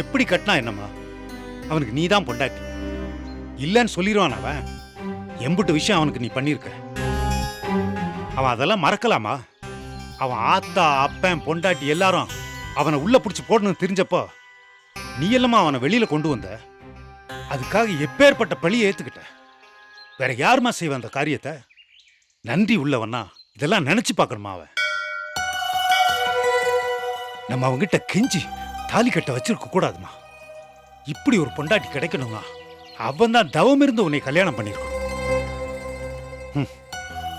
எப்படி கட்டினா என்னம்மா? அவனுக்கு நீ தான் பொண்டாட்டி. இல்லைன்னு சொல்லிடுவான் அவன். எம்புட்டு விஷயம் அவனுக்கு நீ பண்ணியிருக்க. அவன் அதெல்லாம் மறக்கலாமா? அவன் ஆத்தா அப்பன் பொண்டாட்டி எல்லாரும் அவனை உள்ள பிடிச்சி போடணும்னு தெரிஞ்சப்போ நீ எல்லாமா அவனை வெளியில கொண்டு வந்த. அதுக்காக எப்பேற்பட்ட பழியை ஏத்துக்கிட்ட. வேற யாருமா செய்வ அந்த காரியத்தை? நன்றி உள்ளவனா இதெல்லாம் நினைச்சு பார்க்கணுமா? அவன் நம்ம அவங்கிட்ட கெஞ்சி தாலி கட்ட வச்சிருக்க கூடாதுமா. இப்படி ஒரு பொண்டாட்டி கிடைக்கணுமா அவன் தான் தவம் இருந்து உன்னை கல்யாணம் பண்ணிருக்கணும்.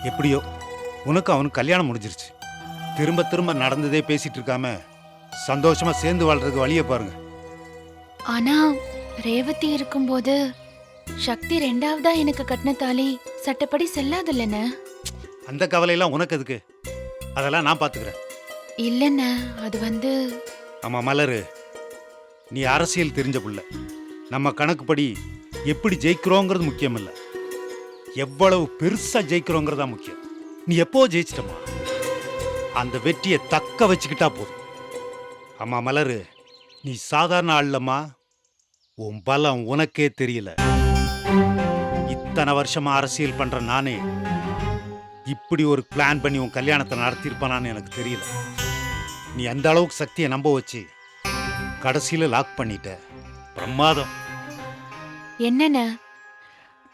எப்படியோ உனக்கு அவனுக்கு கல்யாணம் முடிஞ்சிருச்சு. திரும்ப திரும்ப நடந்ததே பேசிட்டு இருக்காம சந்தோஷமா சேர்ந்து வாழ்றதுக்கு வழியை பாருங்க. ஆனா ரேவதி இருக்கும்போது சக்தி ரெண்டாவதா எனக்கு கட்டின தாலி சட்டப்படி செல்லாதுல்லண்ண. அந்த கவலையெல்லாம் உனக்கு எதுக்கு? அதெல்லாம் நான் பாத்துக்கிறேன். இல்லண்ண, அது வந்து ஆமா மலரு, நீ அரசியல் தெரிஞ்ச புள்ள. நம்ம கணக்குப்படி எப்படி ஜெயிக்கிறோங்கிறது முக்கியம் இல்ல, எவ்வளவு பெருசா ஜெயிக்கிறோங்கிறதா முக்கியம். நீ எப்போ ஜெயிச்சிட்டமா அந்த வெற்றியை தக்க வச்சுக்கிட்டா போதும். ஆமா மலரு, நீ சாதாரண ஆள்லம்மா. உன் பலம் உனக்கே தெரியல. இத்தனை வருஷமா அரசியல் பண்ற நானே இப்படி ஒரு பிளான் பண்ணி உன் கல்யாணத்தை நடத்திருப்பானான்னு எனக்கு தெரியல. நீ அந்த அளவுக்கு சக்தியை நம்ப வச்சு கடைசியில லாக் பண்ணிட்ட. பிரமாதம். என்னண்ண,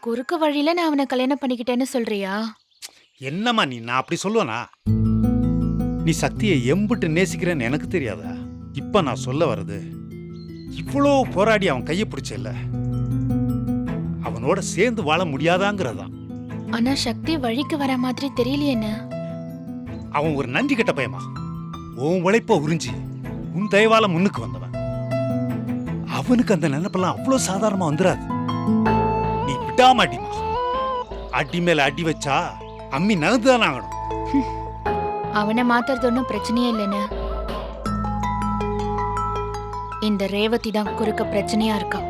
குறுக்கு வழியில நான் அவனை கல்யாணம் பண்ணிக்கிட்டேன்னு சொல்றியா? என்னம்மா நீ, நான் அப்படி சொல்லுவேனா? நீ சக்தியை எம்புட்டு நேசிக்கிறேன்னு எனக்கு தெரியாதா? இப்ப நான் சொல்ல வர்றது, இவ்வளோ போராடி அவன் கையை பிடிச்சல, அவனோட சேர்ந்து வாழ முடியாதாங்கிறதான். ஆனா சக்தி வழிக்கு வர மாதிரி தெரியலையேண்ண. அவன் ஒரு நன்றி கெட்ட பையமா. உன் உழைப்ப உறிஞ்சி உன் தயவால முன்னுக்கு வந்தவன். அவனுக்கு அந்த நினைப்பெல்லாம் அவ்வளவு சாதாரணமா வந்துடாது. நீ விட்டா மாட்டிமா. அடி மேல அடி வச்சா அம்மி நகர்ந்துதான் ஆகணும். அவனை மாத்துறது ஒன்றும் பிரச்சனையே இல்லைண்ண. இந்த ரேவதி தான் குறுக்க பிரச்சனையா இருக்கா.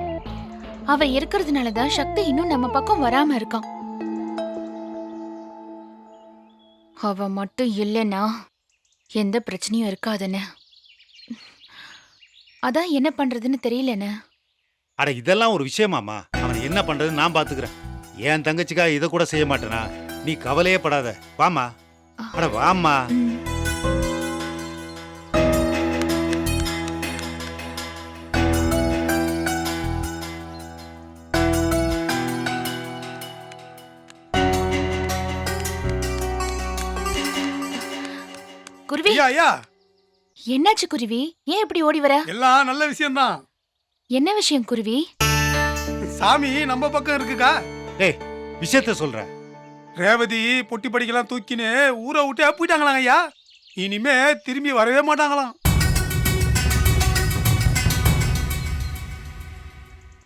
அவ இருக்கிறதுனாலதான் சக்தி இன்னும் நம்ம பக்கம் வராம இருக்கான். அவ மட்டும் இல்லைன்னா எந்த பிரச்சனையும் இருக்காதுன்னு. அதான் என்ன பண்றதுன்னு தெரியலண்ண. அட இதெல்லாம் ஒரு விஷயமாமா? அவனை என்ன பண்றது நான் பாத்துக்கிறேன். என் தங்கச்சிக்காக இதை கூட செய்ய மாட்டேனா? நீ கவலையே படாத. வாமா. அட வாமா. குருவி, ஐயா ஐயா, என்னாச்சு குருவி? ஏன் இப்படி ஓடி வர? எல்லாம் நல்ல விஷயம்தான். என்ன விஷயம் குருவி? சாமி நம்ம பக்கம் இருக்குக்கா. டேய், விஷயத்த சொல்ற. ரேவதி பொட்டி படிக்கலாம் தூக்கின்னு ஊரை விட்டு போயிட்டாங்களாம் ஐயா. இனிமே திரும்பி வரவே மாட்டாங்களாம்.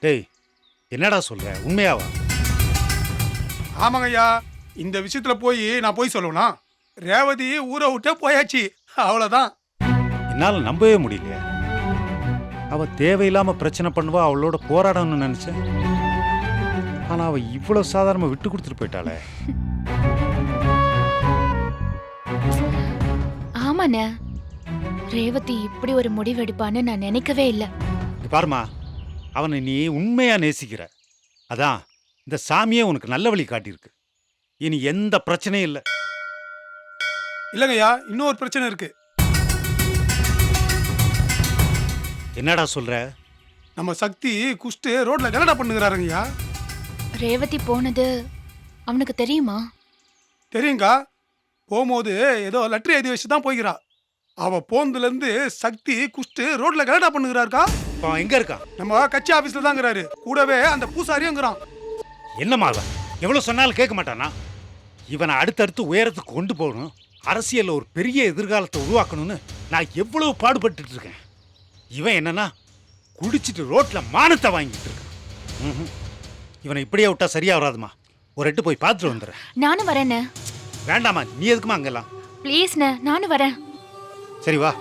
டேய், என்னடா சொல்ற? உண்மையாவா? ஆமாங்க ஐயா, இந்த விஷயத்துல போய் நான் போய் சொல்லணும். ரேவதி ஊரை விட்டு போயாச்சு, அவ்வளவுதான். என்னால நம்பவே முடியலையே. அவ தேவையில்லாம பிரச்சனை பண்ணுவா, அவளோட போராடணும்னு நினைச்சேன். ஆனா அவ இவ்வளவு சாதாரணமா விட்டு கொடுத்துட்டு போயிட்டாளே. ஆமாண்ண, ரேவதி இப்படி ஒரு முடிவெடுப்பான்னு நான் நினைக்கவே இல்லை. பாருமா, அவனை நீ உண்மையா நேசிக்கிற. அதான் இந்த சாமியே உனக்கு நல்ல வழி காட்டியிருக்கு. இனி எந்த பிரச்சனையும் இல்லை. இல்லைங்கய்யா, இன்னொரு பிரச்சனை இருக்கு. என்னடா சொல்ற? நம்ம சக்தி குஷ்டு ரோட்ல கலடா பண்ணுகிறாருங்கய்யா. ரேவதி போனது அவனுக்கு தெரியுமா? தெரியுங்கா. போகும்போது ஏதோ லெட்டர் எழுதி வச்சு தான் போய்கிறா. அவ போனதுல இருந்து சக்தி குஷ்டு ரோட்ல கலடா பண்ணுகிறாருக்கா. அவன் எங்க இருக்கான்? நம்ம கட்சி ஆபீஸ்ல தாங்கிறாரு. கூடவே அந்த பூசாரியுங்கிறான். என்னம்மா அவன் எவ்வளவு சொன்னாலும் கேட்க மாட்டானா? இவனை அடுத்தடுத்து உயரத்துக்கு கொண்டு போகணும், அரசியல்ல ஒரு பெரிய எதிர்காலத்தை உருவாக்கணும்னு நான் எவ்வளவு பாடுபட்டு இருக்கேன். இவன் என்னன்னா குடிச்சிட்டு ரோட்ல மானத்தை வாங்கிட்டு இருக்கான். இவனை இப்படியே விட்டா சரியா வராதுமா. ஒரு எட்டு போய் பார்த்துட்டு வந்துடுறேன். நானும் வரேண்ண. வேண்டாமா, நீ எதுக்குமா அங்கெல்லாம்? ப்ளீஸ்ண்ண, நானும் வரேன். சரி வா.